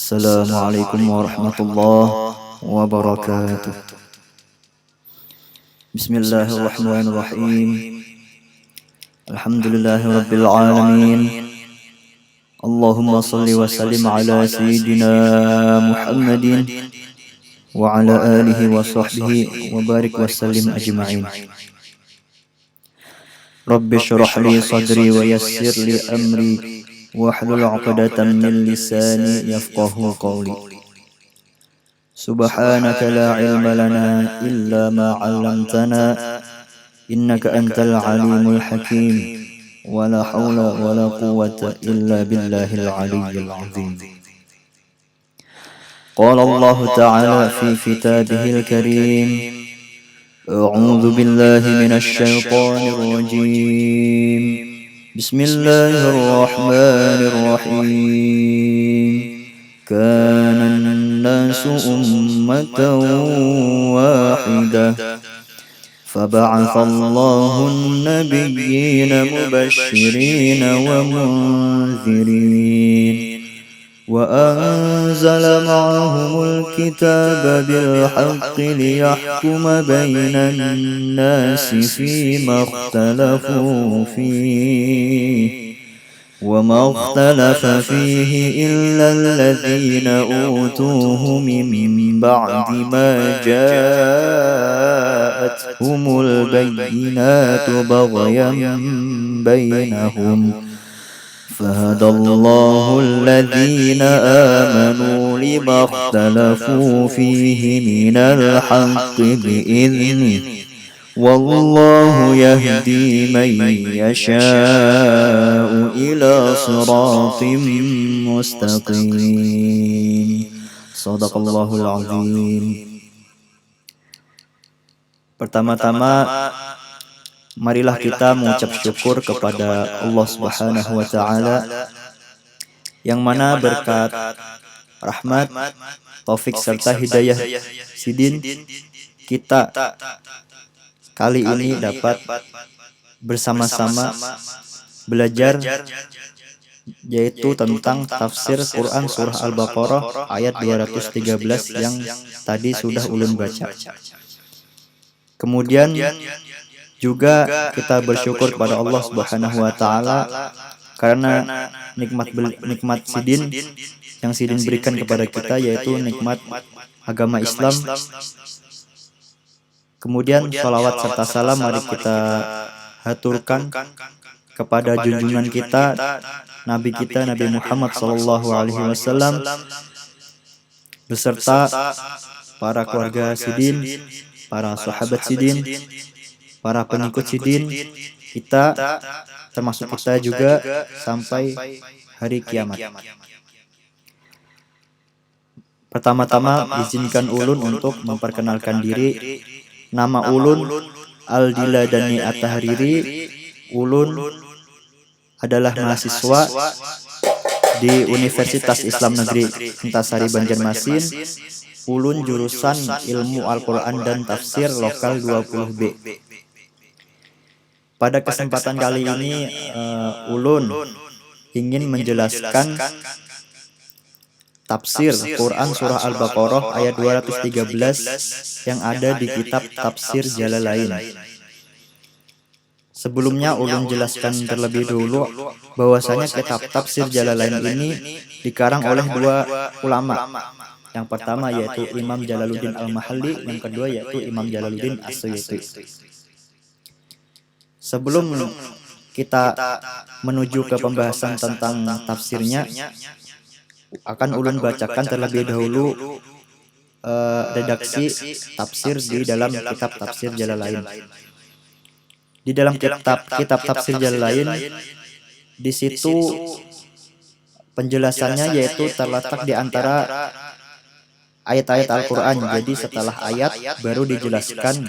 Assalamualaikum warahmatullahi wabarakatuh. Bismillahirrahmanirrahim. Alhamdulillahi rabbil alamin. Allahumma salli wa sallim ala sayyidina Muhammadin wa ala alihi wa sahbihi wa barik wa sallim ajma'in. Rabbi shrah li sadri wa yassir li amri wahlul 'uqdatam min lisani yafqahu qawli. Subhanaka la ilma lana illa ma 'allamtana innaka antal alimul hakim. Wa la hawla wa la quwwata illa billahil aliyyil 'azim. Qala Allah ta'ala fi kitabihil karim. A'udzu billahi minasy syaithanir rajim. Bismillahirrahmanirrahim. Kana an-nasu ummatan wahidah fab'atha Allahu an-nabiyyina mubashshirina wa munzirin wa anzala ma'ahumul kitaba bil haqqi liyahkuma bainan nasi fima ikhtalafu fihi wa ma ikhtalafa fihi illa alladhina utuhu min ba'di ma ja'atuhumul bayyinatu baghyan bainahum فهدى الله الذين آمنوا لما اختلفوا فيه من الحق بإذنه والله يهدي من يشاء إلى صراط مستقيم. صدق الله العظيم. Pertama-tama, marilah kita mengucap syukur kepada Allah Subhanahu wa Ta'ala, yang mana berkat rahmat, taufik serta hidayah Sidin, kita kali ini dapat bersama-sama belajar, yaitu tentang tafsir Quran Surah Al-Baqarah ayat 213 yang tadi sudah ulun baca. Kemudian juga kita bersyukur kepada Allah Subhanahu wa Ta'ala karena nikmat Sidin yang Sidin berikan kepada kita, yaitu nikmat agama Islam. Kemudian salawat serta salam mari kita haturkan kepada junjungan kita, Nabi kita, Nabi Muhammad SAW, beserta para keluarga Sidin, para sahabat Sidin, para pengikut Sidin, kita termasuk kita juga sampai hari kiamat. Pertama-tama izinkan ulun untuk memperkenalkan diri. Nama ulun Aldila Dani At-Tahriri. Ulun adalah mahasiswa di Universitas Islam Negeri Antasari Banjarmasin. Ulun jurusan Ilmu Al-Quran dan Tafsir Lokal 20B. Pada kesempatan kali ini ulun ingin menjelaskan tafsir Quran Surah Al-Baqarah ayat 213 yang ada di kitab Tafsir Jalalain. Sebelumnya ulun jelaskan terlebih dulu bahwasanya kitab Tafsir Jalalain ini dikarang oleh dua ulama. Yang pertama yaitu Imam Jalaluddin Al-Mahalli, yang kedua yaitu Imam Jalaluddin As-Suyuti. Sebelum kita menuju ke pembahasan tentang tafsirnya, akan ulun bacakan terlebih dahulu redaksi tafsir di dalam kitab Tafsir Jalalain. Di dalam kitab Tafsir Jalalain, di situ penjelasannya yaitu terletak di antara ayat-ayat Al-Quran. Jadi setelah ayat baru dijelaskan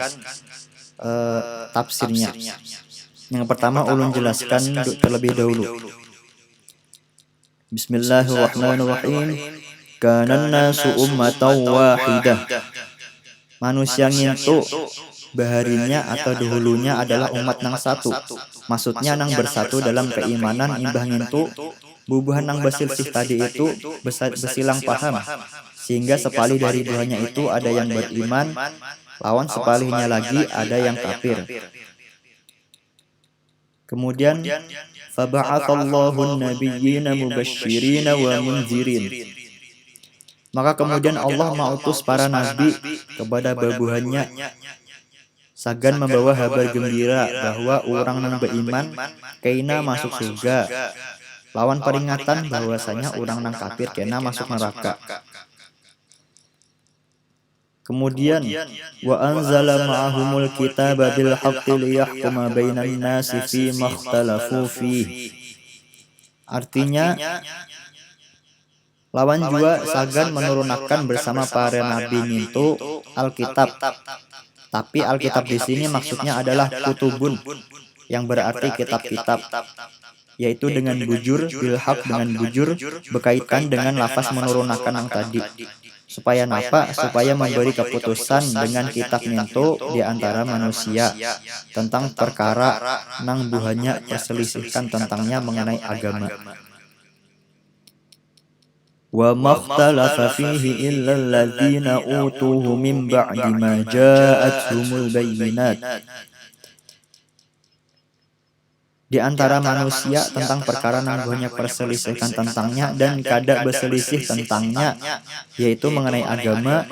tafsirnya. Yang pertama ulun jelaskan terlebih dahulu. Bismillahirrahmanirrahim. Kana an-nasu ummatan wahidah. Manusia ngintu baharinya atau dahulunya adalah umat nang satu. Maksudnya nang bersatu dalam keimanan imbah ngintu bubuhan nang berselisih tadi itu bersilang paham, sehingga sepali dari duanya itu ada yang beriman, lawan sepalinya lagi ada yang kafir. Kemudian faba'athallahu an-nabiyyina mubasysyirina wa mundzirin. Maka kemudian Allah mengutus para nabi kepada babuhannya sagan membawa kabar gembira bahwa orang nang beriman kena masuk surga, lawan peringatan bahwasanya orang nang kafir kena masuk neraka. Kemudian wa anzala ma'ahumul kitaba bil haqqi liyahkuma bainan nasi fi makhtalafu fihi. Artinya lawan juga sagan menurunkan bersama para nabi itu Alkitab. Tapi Alkitab di sini maksudnya adalah kutubun, yang berarti kitab-kitab, yaitu dengan bujur bil haq, dengan bujur berkaitan dengan lafaz menurunkan yang tadi. Supaya napa? Supaya memberi keputusan dengan kitab itu di antara manusia tentang perkara nang buahnya perselisihkan tentangnya mengenai agama. Wa makhtalafa fihi illa alladzina utuhu min ba'di ma ja'atuhumul bayyinat. Di antara manusia tentang perkara nang banyak perselisihkan tentangnya dan kada berselisih tentangnya, yaitu mengenai agama,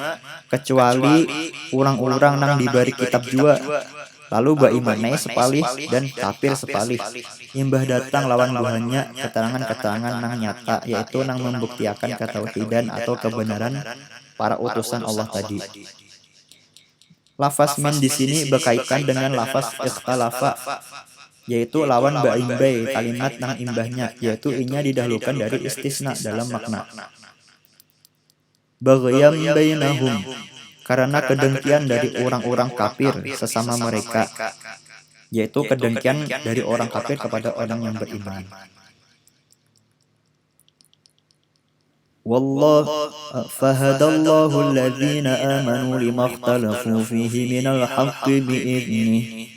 kecuali orang-orang nang diberi kitab jua, lalu beriman sepalih dan kafir sepalih. Imbah datang lawan buahnya keterangan-keterangan nang nyata, yaitu nang membuktikan ketauhidan atau kebenaran para utusan Allah tadi. Lafaz min di sini berkaitan dengan lafaz ikhtalafa, yaitu lawan ba'imbai kalimat nang imbahnya, yaitu inya didahulukan dari istisna dalam makna. Baghyam bainahum, karena kedengkian dari orang-orang kafir sesama mereka, yaitu kedengkian dari orang kafir kepada orang yang beriman. Wallahu fahadallahu alladhina amanu limakhtalafu fihi minal haqqi bi'idnih.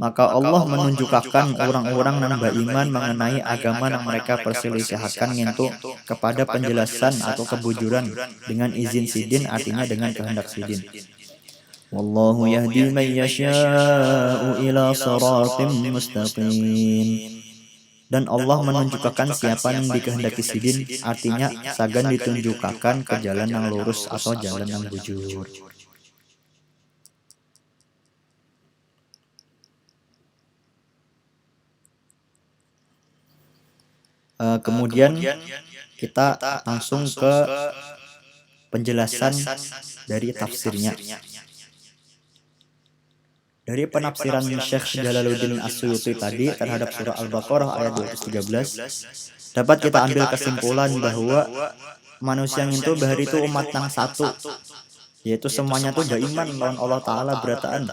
Maka Allah menunjukkan orang-orang yang beriman mengenai agama yang mereka perselisihkan itu kepada penjelasan atau kebujuran dengan izin sidin, artinya dengan kehendak sidin. Wallahu yahdi man yasha'u ila siratim mustaqim. Dan Allah menunjukkan siapa yang dikehendaki sidin, artinya sagan ditunjukkan ke jalan yang lurus atau jalan yang bujur. Kemudian kita langsung ke penjelasan dari tafsirnya. Dari penafsiran Syekh Jalaluddin As-Suyuti tadi terhadap surah Al-Baqarah ayat 213, dapat kita ambil kesimpulan bahwa manusia itu bahari itu umat yang satu, yaitu semuanya tuh beriman lawan Allah Ta'ala berataan,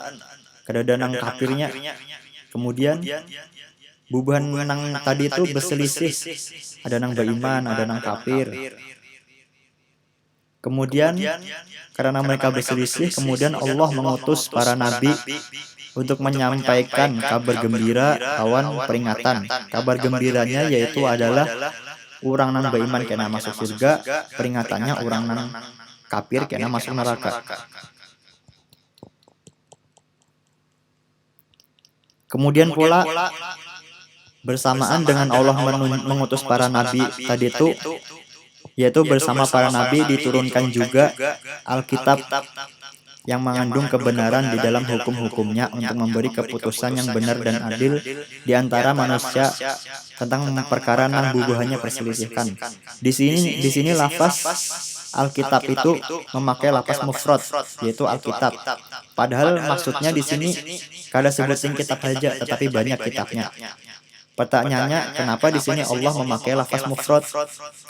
kedada nang kafirnya. Kemudian bubuhan nang tadi itu berselisih, ada nang beriman, ada nang kafir. Kemudian karena mereka berselisih, kemudian Allah mengutus para nabi untuk menyampaikan kabar gembira lawan peringatan. Kabar gembiranya yaitu adalah orang nang beriman kena masuk surga, peringatannya orang nang kafir kena masuk neraka. Kemudian pula bersamaan dengan Allah mengutus para nabi tadi itu, yaitu bersama para nabi diturunkan juga Alkitab yang mengandung kebenaran di dalam hukum-hukumnya untuk memberi keputusan yang benar dan adil di antara manusia tentang perkara yang bubuhannya perselisihkan. Di sini lafaz Alkitab itu memakai lafaz mufrad, yaitu Alkitab. Padahal maksudnya di sini kada sebutin kitab saja, tetapi banyak kitabnya. Pertanyaannya, kenapa di sini Allah memakai lafaz mufrad,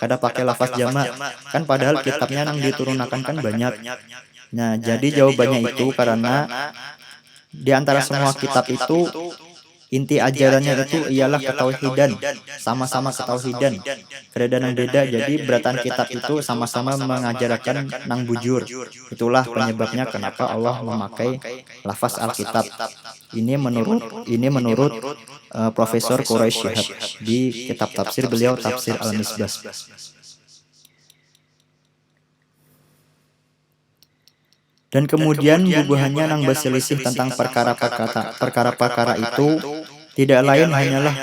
kada pakai lafaz jama'? Kan padahal kitabnya yang diturunkan kan banyak. Nah, jadi jawabannya itu karena di antara semua kitab itu Inti ajarannya itu ialah ketauhidan, sama-sama ketauhidan. Keadaan yang beda, jadi beratan kitab itu sama-sama mengajarkan nang bujur. Itulah penyebabnya kenapa Allah memakai lafaz Alkitab. Ini menurut Profesor Quraish Shihab di kitab tafsir beliau, Tafsir Al-Misbah. Dan kemudian bubuhannya nang berselisih tentang perkara-perkara itu tidak lain hanyalah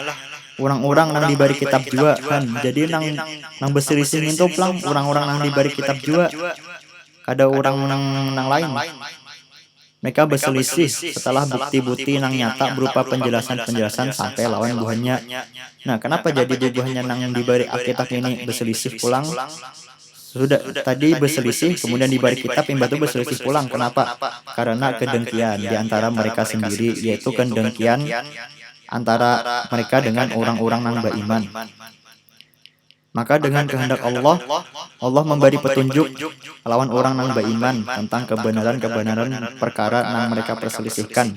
orang-orang nang diberi kitab juga kan. Jadi nang berselisih itu pelang orang-orang nang diberi kitab juga. Ada orang nang lain. Mereka berselisih setelah bukti-bukti nang nyata berupa penjelasan-penjelasan sampai lawan buahnya. Nah, kenapa jadi buahnya nang diberi Alkitab ini berselisih pulang? Sudah tadi berselisih, kemudian diberi kitab yang batu berselisih pulang. Kenapa? Karena kedengkian di antara mereka sendiri, yaitu kedengkian antara mereka dengan orang-orang nang beriman. Maka dengan kehendak Allah, Allah memberi petunjuk lawan orang nang beriman tentang kebenaran-kebenaran perkara nang mereka perselisihkan.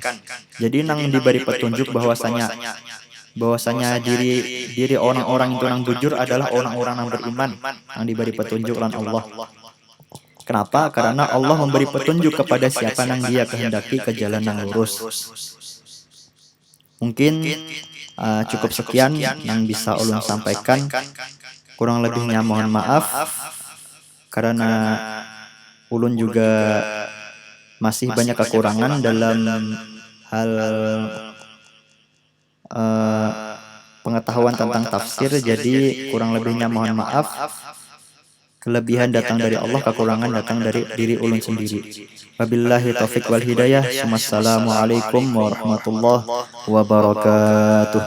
Jadi nang diberi petunjuk bahwasanya diri orang-orang itu nang bujur adalah orang-orang nang beriman yang diberi petunjuk oleh Allah. Kenapa? Karena Allah memberi petunjuk kepada siapa nang Dia kehendaki ke jalan yang lurus. Mungkin cukup sekian yang bisa ulun sampaikan. Kurang lebihnya mohon maaf, karena ulun juga masih banyak kekurangan dalam hal pengetahuan tentang tafsir, jadi kurang lebihnya mohon maaf. Kelebihan datang dari Allah, kekurangan datang dari diri ulun sendiri. Wabillahi taufik wal hidayah. Wassalamualaikum warahmatullahi wabarakatuh.